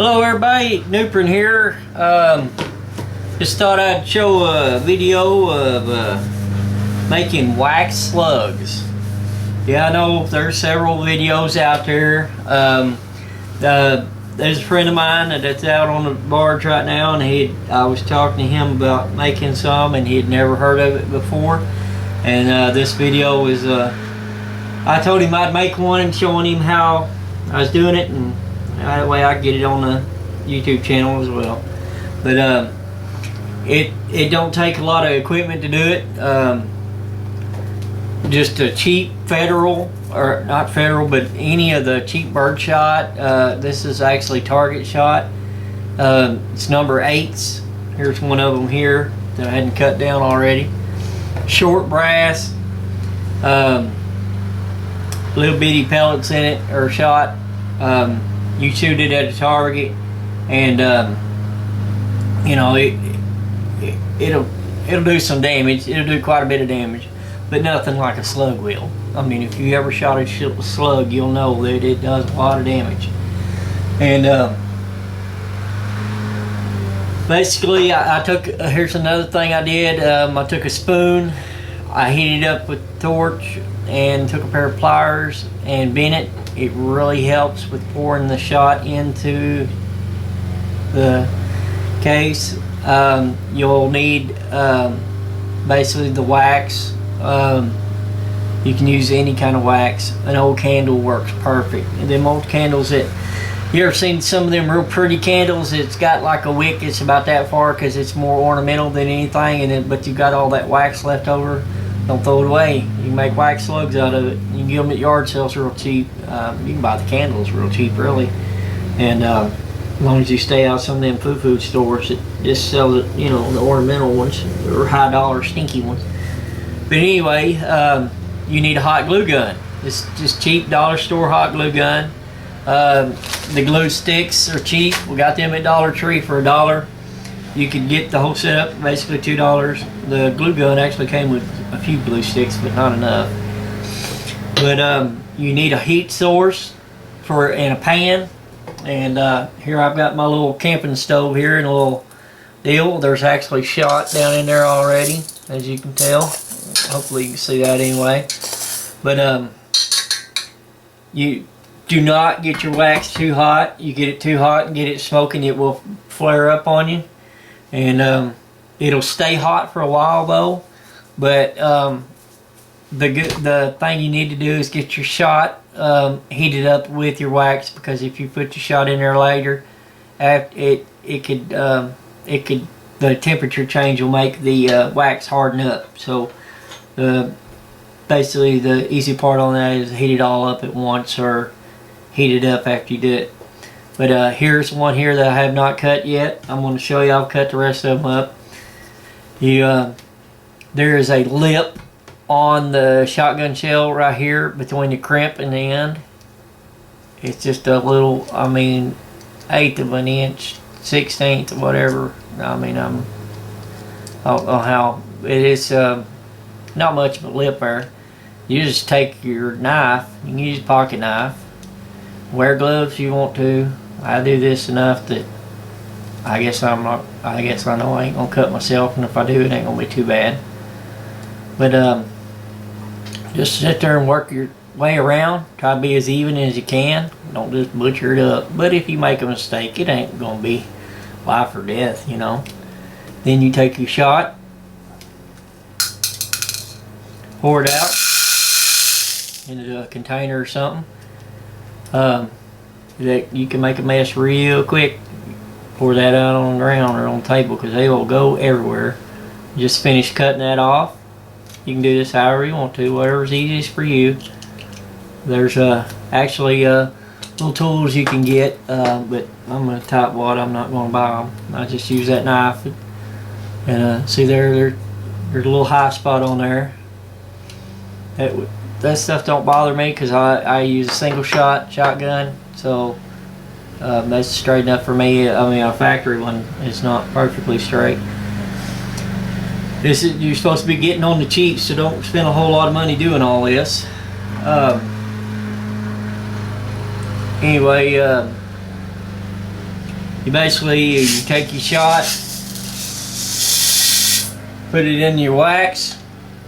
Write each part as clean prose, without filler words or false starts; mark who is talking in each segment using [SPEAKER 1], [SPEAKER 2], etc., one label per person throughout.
[SPEAKER 1] Hello everybody, Nuprin here. Just thought I'd show a video of making wax slugs. Yeah, I know there's several videos out there. There's a friend of mine that's out on the barge right now, and I was talking to him about making some, and he had never heard of it before. And this video was, I told him I'd make one and showing him how I was doing it, and that way I could get it on the YouTube channel as well. But it don't take a lot of equipment to do it. Just a cheap Federal, or not Federal, but any of the cheap bird shot. This is actually target shot. It's number 8s. Here's one of them here that I hadn't cut down already. Short brass, little bitty pellets in it, or shot. You shoot it at a target, and you know it'll do some damage. It'll do quite a bit of damage, but nothing like a slug will. I mean, if you ever shot a slug, you'll know that it does a lot of damage. And basically, I took, here's another thing I did. I took a spoon, I heated it up with a torch, and took a pair of pliers and bent it. It really helps with pouring the shot into the case. You'll need basically the wax. You can use any kind of wax. An old candle works perfect. And them old candles that, you ever seen some of them real pretty candles? It's got like a wick, it's about that far because it's more ornamental than anything, but you got all that wax left over. Don't throw it away. You can make wax slugs out of it. You can get them at yard sales real cheap. You can buy the candles real cheap, really. And as long as you stay out of some of them food stores that just sell the, you know, the ornamental ones or high dollar stinky ones. But anyway, you need a hot glue gun. It's just cheap dollar store hot glue gun. The glue sticks are cheap. We got them at Dollar Tree for $1. You can get the whole setup basically $2. The glue gun actually came with a few glue sticks, but not enough. But you need a heat source and a pan. And here I've got my little camping stove here and a little deal. There's actually shot down in there already, as you can tell. Hopefully you can see that anyway. But you do not get your wax too hot. You get it too hot and get it smoking, it will flare up on you. And it'll stay hot for a while though. But the thing you need to do is get your shot heated up with your wax, because if you put your shot in there later, the temperature change will make the wax harden up. So basically the easy part on that is heat it all up at once, or heat it up after you do it. But here's one here that I have not cut yet. I'm going to show you. I'll cut the rest of them up. There is a lip on the shotgun shell right here between the crimp and the end. It's just a little, I mean, 1/8 of an inch, 1/16 or whatever. I mean, I don't know how it is. Not much of a lip there. You just take your knife. You can use a pocket knife. Wear gloves if you want to. I do this enough that I guess I know I ain't gonna cut myself, and if I do, it ain't gonna be too bad. But just sit there and work your way around. Try to be as even as you can. Don't just butcher it up. But if you make a mistake, it ain't gonna be life or death, you know. Then you take your shot, pour it out into a container or something. That you can make a mess real quick. Pour that out on the ground or on the table, because they will go everywhere. Just finish cutting that off. You can do this however you want to, whatever's easiest for you. There's actually little tools you can get, but I'm going to type what I'm not going to buy them. I just use that knife. And see there's a little high spot on there. That stuff don't bother me, because I use a single shot shotgun, so that's straight enough for me. I mean, a factory one is not perfectly straight. You're supposed to be getting on the cheap, so don't spend a whole lot of money doing all this. Anyway, You basically, you take your shot, put it in your wax.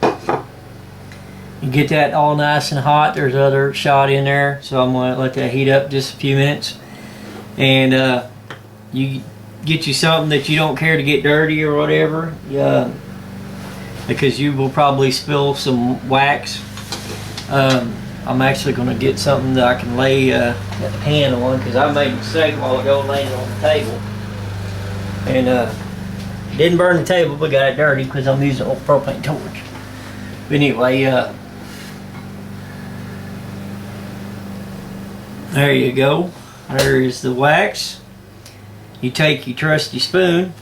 [SPEAKER 1] You get that all nice and hot. There's other shot in there, so I'm going to let that heat up just a few minutes. And you get you something that you don't care to get dirty or whatever, because you will probably spill some wax. I'm actually going to get something that I can lay that pan on, because I made a mistake a while ago laying it on the table. And didn't burn the table, but got it dirty because I'm using an old propane torch. But anyway, there you go. There is the wax. You take your trusty spoon,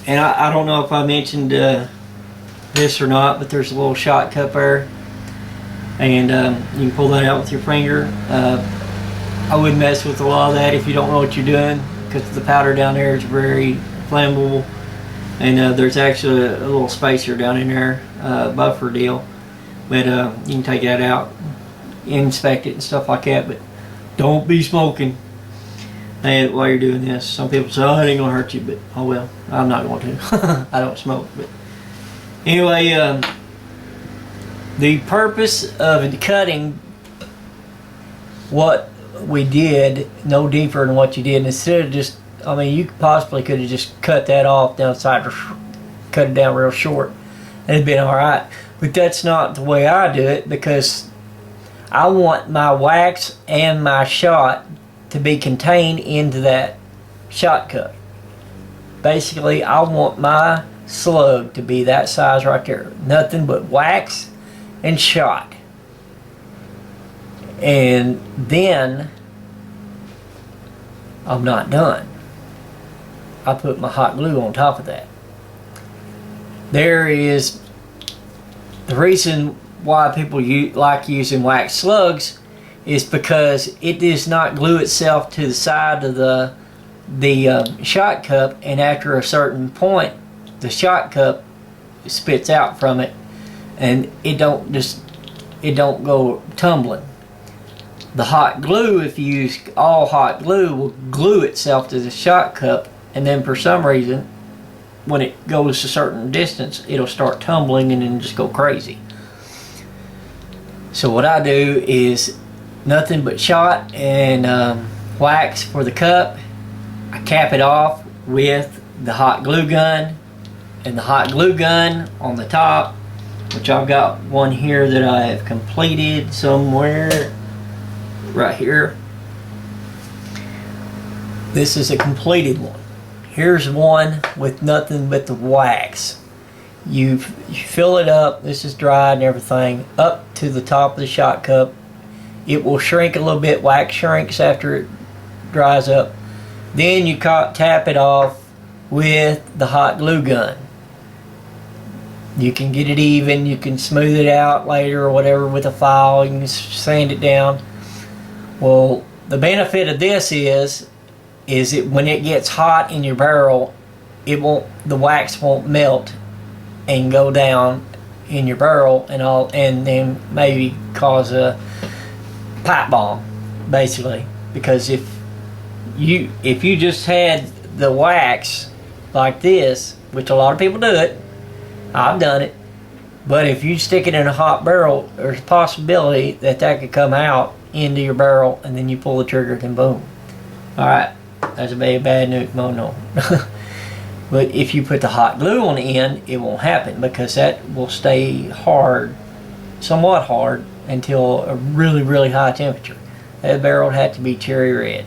[SPEAKER 1] and I don't know if I mentioned this or not, but there's a little shot cup there, and you can pull that out with your finger. I wouldn't mess with a lot of that if you don't know what you're doing, because the powder down there is very flammable, and there's actually a little spacer down in there, buffer deal, but you can take that out, inspect it and stuff like that, but don't be smoking while you're doing this. Some people say, oh, it ain't gonna hurt you, but oh well, I'm not going to. I don't smoke. But anyway, the purpose of cutting what we did no deeper than what you did, instead of just, I mean, you possibly could have just cut that off down the side, or cut it down real short, and it'd been alright. But that's not the way I do it, because I want my wax and my shot to be contained into that shot cup. Basically, I want my slug to be that size right there. Nothing but wax and shot. And then I'm not done. I put my hot glue on top of that. There is the reason why people like using wax slugs is because it does not glue itself to the side of the shot cup, and after a certain point the shot cup spits out from it, and it don't go tumbling. The hot glue, if you use all hot glue, will glue itself to the shot cup, and then for some reason when it goes a certain distance it'll start tumbling and then just go crazy. So what I do is nothing but shot and wax for the cup. I cap it off with the hot glue gun, and the hot glue gun on the top, which I've got one here that I have completed somewhere right here. This is a completed one. Here's one with nothing but the wax. You fill it up, this is dried and everything, up to the top of the shot cup. It will shrink a little bit. Wax shrinks after it dries up. Then you tap it off with the hot glue gun. You can get it even, you can smooth it out later or whatever with a file, you can sand it down. Well, the benefit of this is it when it gets hot in your barrel, the wax won't melt and go down in your barrel and then maybe cause a pipe bomb, basically. Because if you just had the wax like this, which a lot of people do it, I've done it, but if you stick it in a hot barrel, there's a possibility that could come out into your barrel, and then you pull the trigger and boom. Alright, that's a very bad news, no. But if you put the hot glue on the end, it won't happen, because that will stay hard, somewhat hard, until a really, really high temperature. That barrel would have to be cherry red.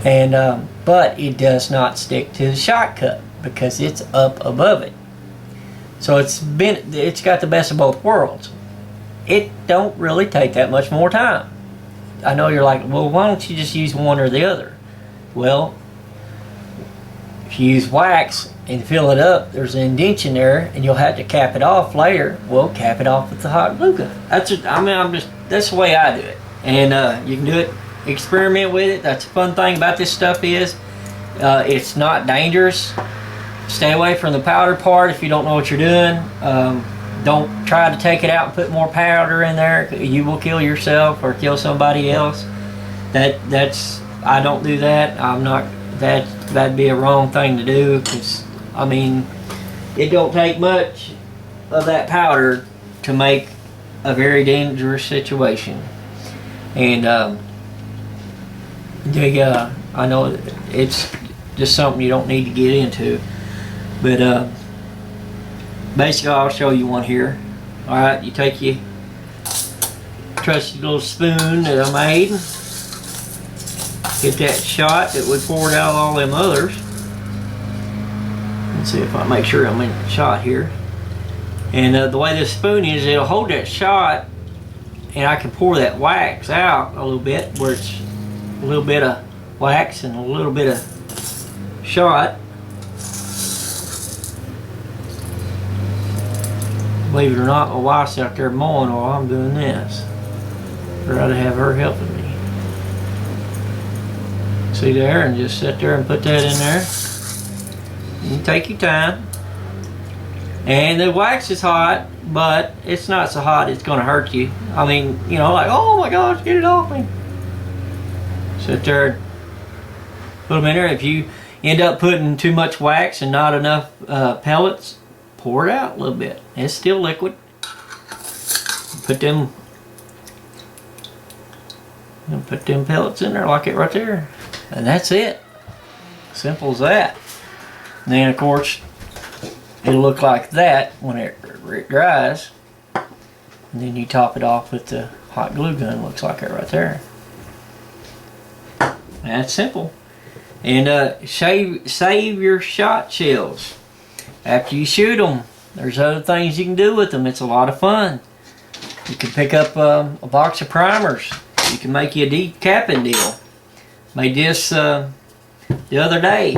[SPEAKER 1] And but it does not stick to the shot cup because it's up above it. So it's got the best of both worlds. It don't really take that much more time. I know you're like, well, why don't you just use one or the other? Well, if you use wax and fill it up, there's an indentation there, and you'll have to cap it off later. Well, cap it off with the hot glue gun. That's the way I do it. And you can do it, experiment with it. That's the fun thing about this stuff is it's not dangerous. Stay away from the powder part if you don't know what you're doing. Don't try to take it out and put more powder in there. You will kill yourself or kill somebody else. That's I don't do that. I'm not, that'd be a wrong thing to do, because I mean, it don't take much of that powder to make a very dangerous situation. And I know it's just something you don't need to get into, but basically I'll show you one here. Alright, you take your trusty little spoon that I made, get that shot that we poured out all them others. Let's see if I make sure I'm in the shot here. And the way this spoon is, it'll hold that shot, and I can pour that wax out a little bit, where it's a little bit of wax and a little bit of shot. Believe it or not, my wife's out there mowing while I'm doing this. I'd rather have her helping me. See there, and just sit there and put that in there. You take your time. And the wax is hot, but it's not so hot it's gonna hurt you. I mean, you know, like, oh my gosh, get it off me. Sit there, put them in there. If you end up putting too much wax and not enough pellets, pour it out a little bit. It's still liquid. Put them pellets in there like it right there. And that's it. Simple as that. And then of course, it'll look like that when it dries. And then you top it off with the hot glue gun. Looks like it right there. That's simple. And save your shot shells. After you shoot them, there's other things you can do with them. It's a lot of fun. You can pick up a box of primers. You can make you a decapping deal. Made this the other day.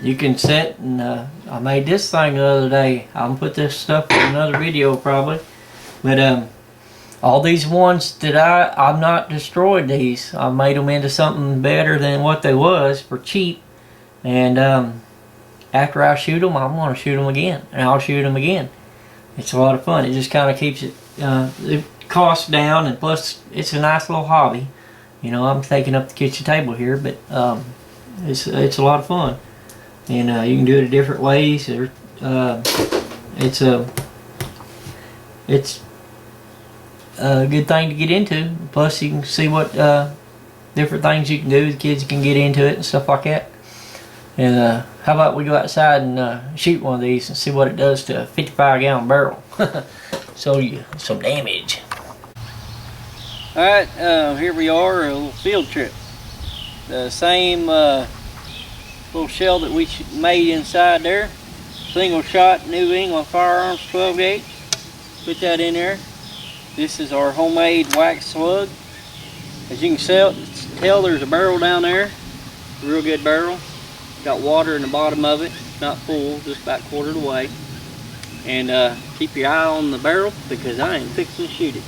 [SPEAKER 1] You can set, and I made this thing the other day. I'll put this stuff in another video probably. But all these ones that I've not destroyed these. I made them into something better than what they was for cheap. And after I shoot them, I'm going to shoot them again, and I'll shoot them again. It's a lot of fun. It just kind of keeps the cost down, and plus it's a nice little hobby. You know, I'm taking up the kitchen table here, but it's a lot of fun, and you can do it in different ways. It's a good thing to get into. Plus, you can see what different things you can do. The kids can get into it and stuff like that. And how about we go outside and shoot one of these and see what it does to a 55-gallon barrel. So you some damage. Alright, here we are, a little field trip. The same little shell that we made inside there. Single shot New England Firearms 12 gauge. Put that in there. This is our homemade wax slug. As you can tell, there's a barrel down there. Real good barrel. Got water in the bottom of it. Not full, just about quartered away. And keep your eye on the barrel, because I ain't fixing to shoot it.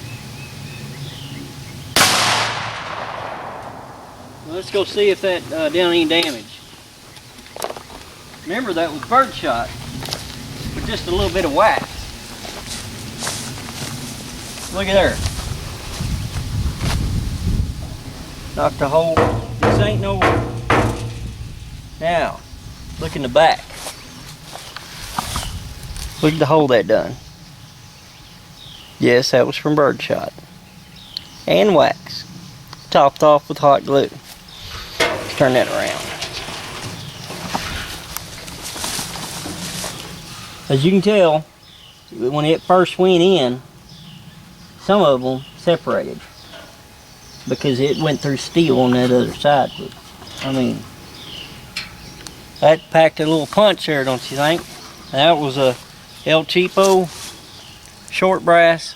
[SPEAKER 1] Let's go see if that done any damage. Remember, that was birdshot with just a little bit of wax. Look at there. Knocked a hole. This ain't no. Now, look in the back. Look at the hole that done. Yes, that was from birdshot. And wax. Topped off with hot glue. Let's turn that around. As you can tell, when it first went in, some of them separated because it went through steel on that other side. But, I mean, that packed a little punch there, don't you think? That was a El Cheapo short brass,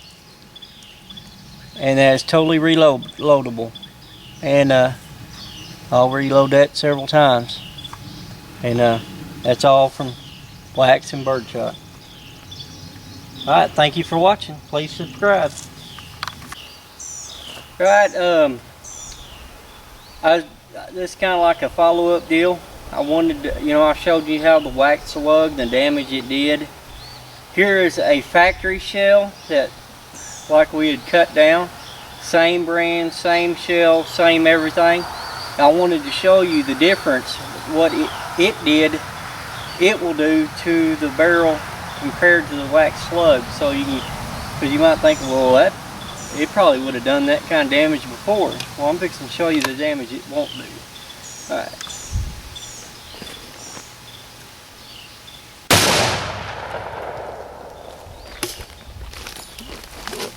[SPEAKER 1] and that's totally reloadable. And I'll reload that several times. And that's all from wax and birdshot. Alright, thank you for watching. Please subscribe. Alright, this is kind of like a follow-up deal. I wanted to, I showed you how the wax slug, the damage it did. Here is a factory shell that, like we had cut down. Same brand, same shell, same everything. I wanted to show you the difference, what it will do to the barrel compared to the wax slug. So you can, because you might think, well, it probably would have done that kind of damage before. Well, I'm fixing to show you the damage it won't do. Alright.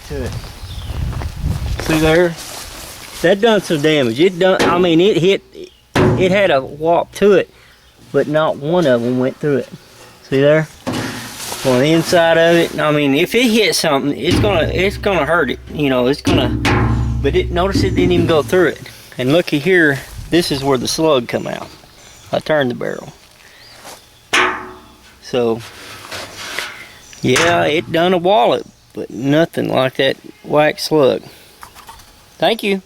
[SPEAKER 1] To it. See there? That done some damage. It done, I mean, it had a whop to it, but not one of them went through it. See there? On the inside of it, I mean, if it hits something, it's gonna hurt it. You know, it's gonna. But notice it didn't even go through it. And looky here, this is where the slug come out. I turned the barrel. So, yeah, it done a wallop, but nothing like that wax slug. Thank you.